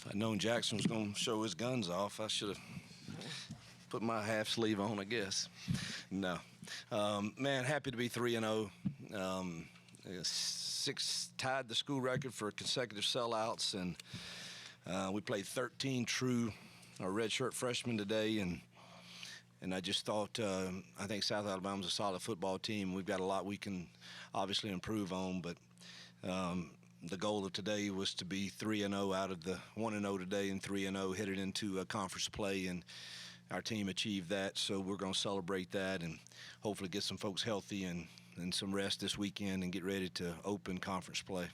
If I'd known Jackson was going to show his guns off, I should have put my half sleeve on, I guess. No. Man, happy to be 3-0. Tied the school record for consecutive sellouts, and we played 13 true redshirt freshmen today, and I just thought I think South Alabama's a solid football team. We've got a lot we can obviously improve on, but the goal of today was to be 3-0 out of the 1-0 today, and 3-0 headed into a conference play, and our team achieved that. So we're going to celebrate that and hopefully get some folks healthy and some rest this weekend and get ready to open conference play.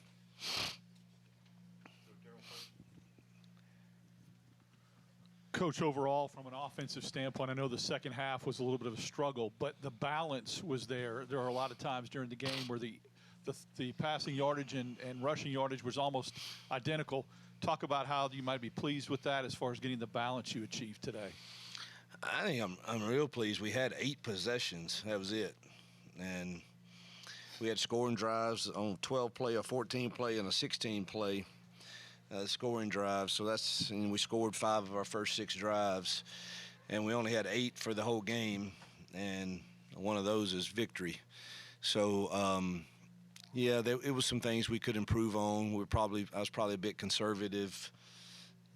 Coach, overall, from an offensive standpoint, I know the second half was a little bit of a struggle, but the balance was there. There are a lot of times during the game where the passing yardage and rushing yardage was almost identical. Talk about how you might be pleased with that as far as getting the balance you achieved today. I think I'm real pleased. We had 8 possessions. That was it. And we had scoring drives on 12 play, a 14 play, and a 16 play scoring drives. So we scored 5 of our first 6 drives, and we only had 8 for the whole game, and one of those is victory. So it was some things we could improve on. I was probably a bit conservative,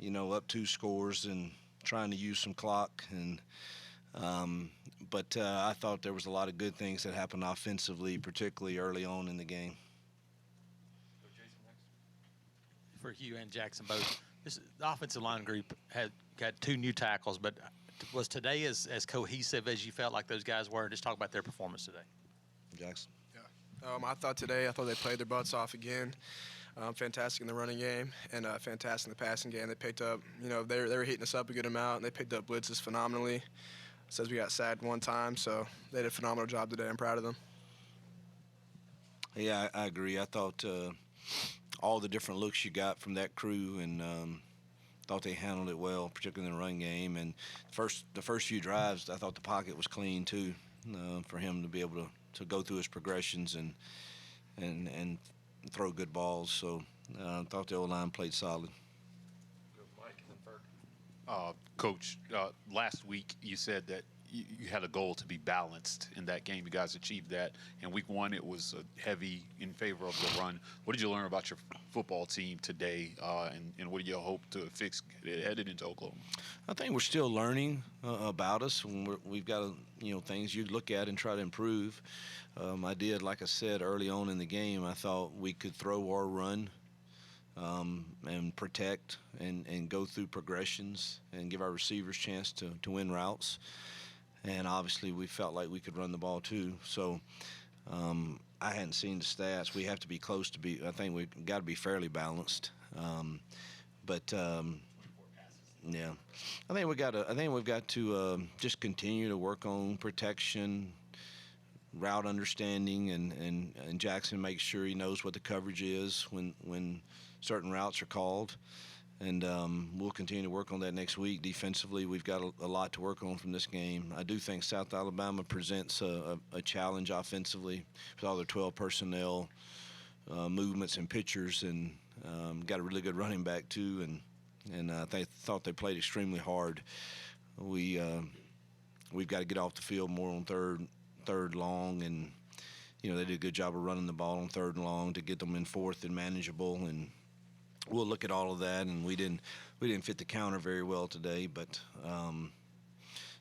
up 2 scores and trying to use some clock, but I thought there was a lot of good things that happened offensively, particularly early on in the game. For Hugh and Jackson both, the offensive line group had got 2 new tackles, but was today as cohesive as you felt like those guys were? Just talk about their performance today. Jackson. Yeah. I thought they played their butts off again. Fantastic in the running game and fantastic in the passing game. They picked up, they were heating us up a good amount, and they picked up blitzes phenomenally. Says we got sacked 1 time, so they did a phenomenal job today. I'm proud of them. Yeah, I agree. I thought all the different looks you got from that crew, and thought they handled it well, particularly in the run game. And the first few drives, I thought the pocket was clean too, for him to be able to go through his progressions and throw good balls. So I thought the O-line played solid. Mike and then Ferg. Coach, last week you said that you had a goal to be balanced in that game. You guys achieved that. In week 1, it was heavy in favor of the run. What did you learn about your football team today, and what do you hope to fix headed into Oklahoma? I think we're still learning about us. We've got things you look at and try to improve. I did, like I said early on in the game, I thought we could throw or run and protect and go through progressions and give our receivers a chance to win routes. And obviously we felt like we could run the ball too. So I hadn't seen the stats. We have to be close to I think we've got to be fairly balanced. Yeah, I think we've got to just continue to work on protection, route understanding, and Jackson makes sure he knows what the coverage is when certain routes are called. And we'll continue to work on that next week. Defensively, we've got a lot to work on from this game. I do think South Alabama presents a challenge offensively with all their 12 personnel movements and pitchers, and got a really good running back too. And I thought they played extremely hard. We've got to get off the field more on third long, and they did a good job of running the ball on 3rd and long to get them in 4th and manageable. And we'll look at all of that, and we didn't fit the counter very well today, but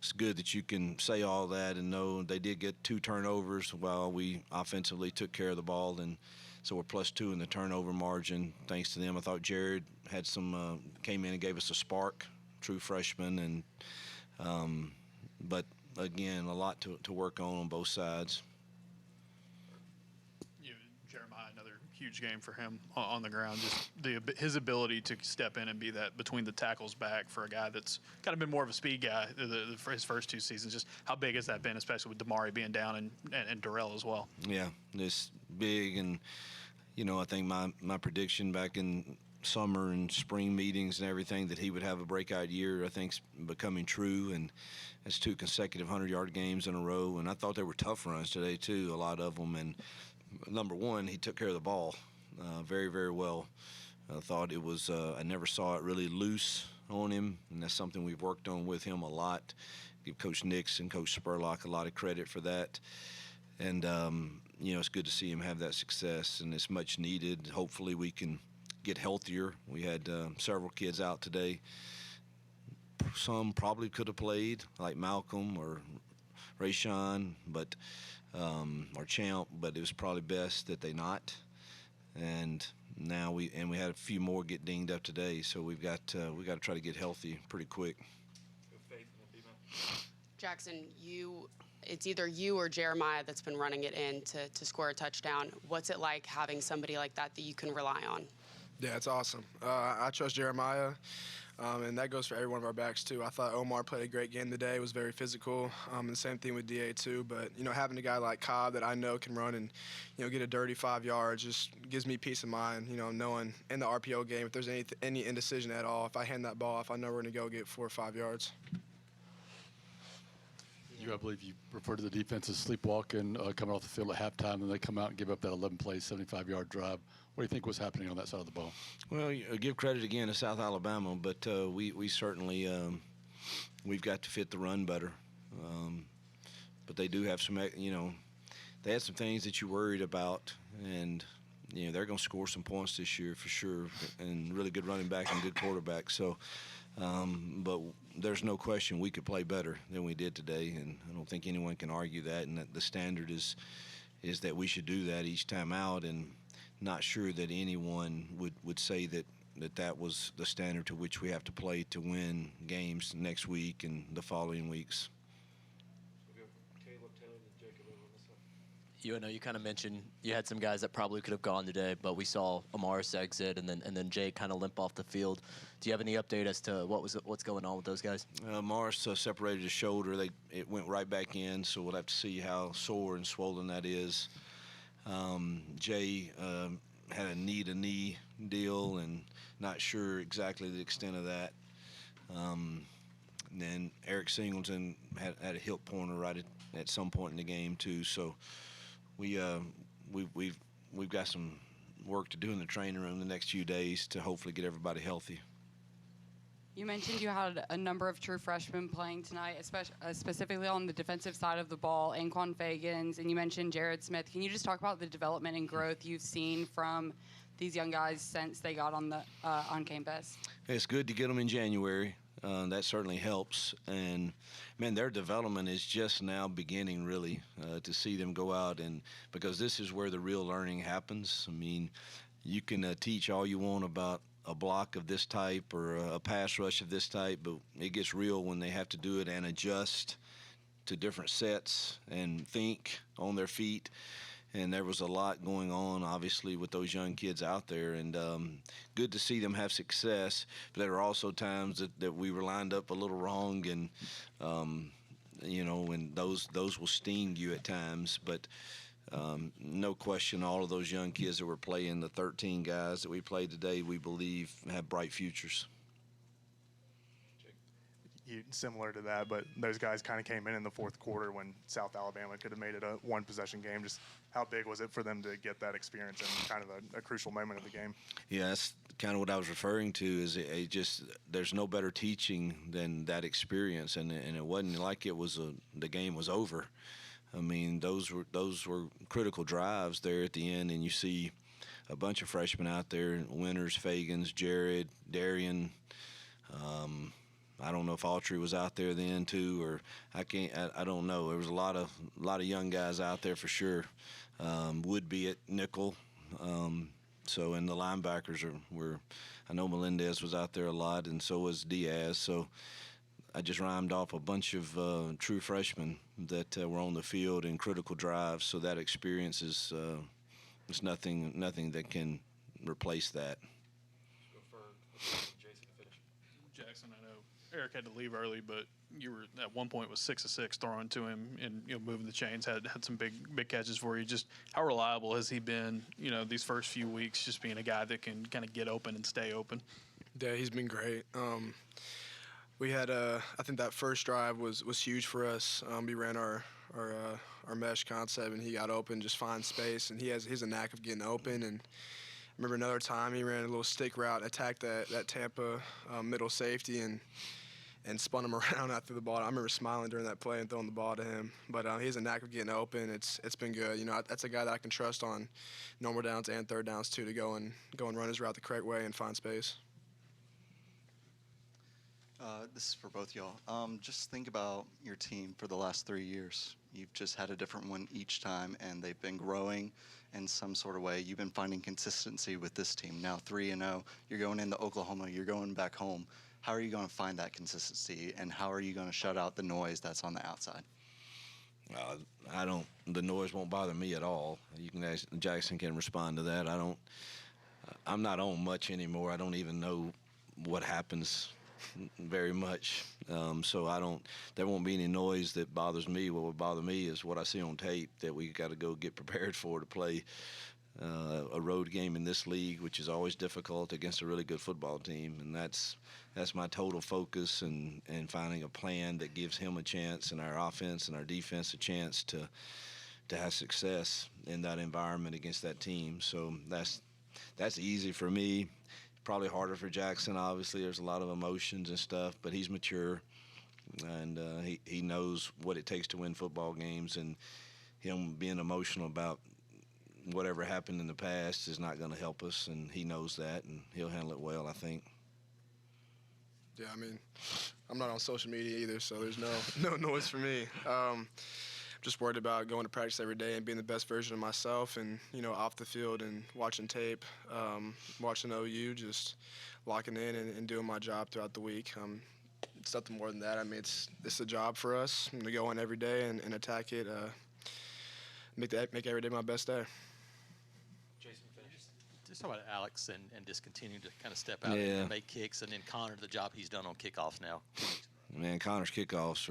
it's good that you can say all that and know they did get 2 turnovers while we offensively took care of the ball, and so we're +2 in the turnover margin thanks to them. I thought Jared had came in and gave us a spark, true freshman, and but again, a lot to work on both sides. Jeremiah, another huge game for him on the ground. Just his ability to step in and be that between the tackles back for a guy that's kind of been more of a speed guy for his first 2 seasons. Just how big has that been, especially with Damari being down and Darrell as well? Yeah, it's big, and I think my prediction back in summer and spring meetings and everything that he would have a breakout year, I think, is becoming true, and it's 2 consecutive 100-yard games in a row. And I thought they were tough runs today too, a lot of them. And number one, he took care of the ball very, very well. I thought it was. I never saw it really loose on him, and that's something we've worked on with him a lot. Give Coach Nix and Coach Spurlock a lot of credit for that. And it's good to see him have that success, and it's much needed. Hopefully, we can get healthier. We had several kids out today. Some probably could have played, like Malcolm or Rayshawn, but or Champ, but it was probably best that they not. And now we had a few more get dinged up today, so we got to try to get healthy pretty quick. Jackson, it's either you or Jeremiah that's been running it in to score a touchdown. What's it like having somebody like that you can rely on? Yeah, it's awesome. I trust Jeremiah, and that goes for every one of our backs too. I thought Omar played a great game today, was very physical, and the same thing with DA too. But, having a guy like Cobb that I know can run and, get a dirty 5 yards just gives me peace of mind, knowing in the RPO game if there's any indecision at all, if I hand that ball off, I know we're going to go get 4 or 5 yards. I believe you referred to the defense as sleepwalking, coming off the field at halftime, and they come out and give up that 11-play, 75-yard drive. What do you think was happening on that side of the ball? Well, give credit again to South Alabama, but we certainly we've got to fit the run better. But they do have some, they had some things that you worried about, and they're going to score some points this year for sure, and really good running back and good quarterback. So. But there's no question we could play better than we did today, and I don't think anyone can argue that. And that the standard is that we should do that each time out, and not sure that anyone would say that was the standard to which we have to play to win games next week and the following weeks. I know you kind of mentioned you had some guys that probably could have gone today, but we saw Amaris exit and then Jay kind of limp off the field. Do you have any update as to what's going on with those guys? Morris separated his shoulder. It went right back in, so we'll have to see how sore and swollen that is. Jay had a knee-to-knee deal, and not sure exactly the extent of that. And then Eric Singleton had a hip pointer right at some point in the game too. So we've got some work to do in the training room the next few days to hopefully get everybody healthy. You mentioned you had a number of true freshmen playing tonight, especially specifically on the defensive side of the ball, Anquan Fagans, and you mentioned Jared Smith. Can you just talk about the development and growth you've seen from these young guys since they got on campus? It's good to get them in January. That certainly helps. And, man, their development is just now beginning, really, to see them go out. And because this is where the real learning happens. I mean, you can teach all you want about a block of this type or a pass rush of this type, but it gets real when they have to do it and adjust to different sets and think on their feet. And there was a lot going on, obviously, with those young kids out there. And good to see them have success. But there are also times that we were lined up a little wrong, and, and those will sting you at times. But no question, all of those young kids that were playing, the 13 guys that we played today, we believe have bright futures. Similar to that, but those guys kind of came in the fourth quarter when South Alabama could have made it a one-possession game. Just how big was it for them to get that experience in kind of a crucial moment of the game? Yeah, that's kind of what I was referring to. Is it just there's no better teaching than that experience, and it wasn't like it was the game was over. I mean, those were critical drives there at the end, and you see a bunch of freshmen out there, Winters, Fagans, Jared, Darian. I don't know if Autry was out there then too, or I don't know. There was a lot of young guys out there for sure. Would be at nickel. So and the linebackers were. I know Melendez was out there a lot, and so was Diaz. So I just rhymed off a bunch of true freshmen that were on the field in critical drives. So that experience is nothing that can replace that. Jackson, I know Eric had to leave early, but you were at one point was 6 of 6 throwing to him and moving the chains. Had some big catches for you. Just how reliable has he been? These first few weeks, just being a guy that can kind of get open and stay open. Yeah, he's been great. We had I think that first drive was huge for us. We ran our mesh concept, and he got open, just find space, and he has a knack of getting open. And remember another time he ran a little stick route, attacked that Tampa middle safety, and spun him around after the ball. I remember smiling during that play and throwing the ball to him. But he has a knack of getting open. It's been good. You know, that's a guy that I can trust on normal downs and third downs too, to go and run his route the correct way and find space. This is for both y'all. Just think about your team for the last 3 years. You've just had a different one each time, and they've been growing in some sort of way. You've been finding consistency with this team. Now 3-0, you're going into Oklahoma, you're going back home. How are you going to find that consistency, and how are you going to shut out the noise that's on the outside? The noise won't bother me at all. You can ask, Jackson can respond to that. I'm not on much anymore. I don't even know what happens very much. So there won't be any noise that bothers me. What would bother me is what I see on tape that we got to go get prepared for to play a road game in this league, which is always difficult against a really good football team. And that's my total focus, and finding a plan that gives him a chance and our offense and our defense a chance to have success in that environment against that team. So that's easy for me. Probably harder for Jackson. Obviously, there's a lot of emotions and stuff, but he's mature, and he knows what it takes to win football games, and him being emotional about whatever happened in the past is not going to help us, and he knows that, and he'll handle it well, I think. Yeah, I mean, I'm not on social media either, so there's no noise for me. Just worried about going to practice every day and being the best version of myself, and off the field and watching tape, watching OU, just locking in and doing my job throughout the week. It's nothing more than that. I mean, it's a job for us to go in every day and attack it, make every day my best day. Jason, just talk about Alex and just continue to kind of step out and make kicks, and then Connor, the job he's done on kickoffs now. Man, Connor's kickoffs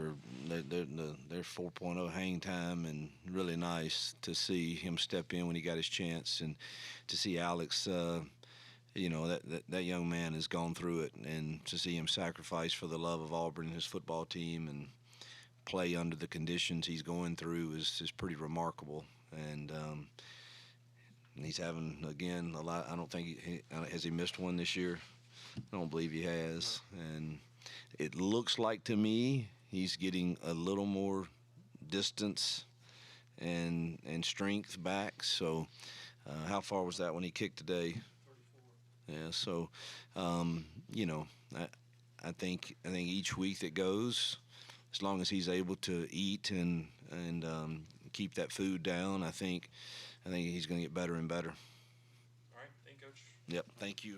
they're 4.0 hang time, and really nice to see him step in when he got his chance, and to see Alex, that young man has gone through it, and to see him sacrifice for the love of Auburn and his football team and play under the conditions he's going through is pretty remarkable. And he's having, again, a lot. I don't think has he missed one this year? I don't believe he has. And it looks like to me he's getting a little more distance and strength back. So how far was that when he kicked today? 34. Yeah, so I think each week that goes, as long as he's able to eat and keep that food down, I think he's going to get better and better. All right, thank you, Coach. Yep, thank you.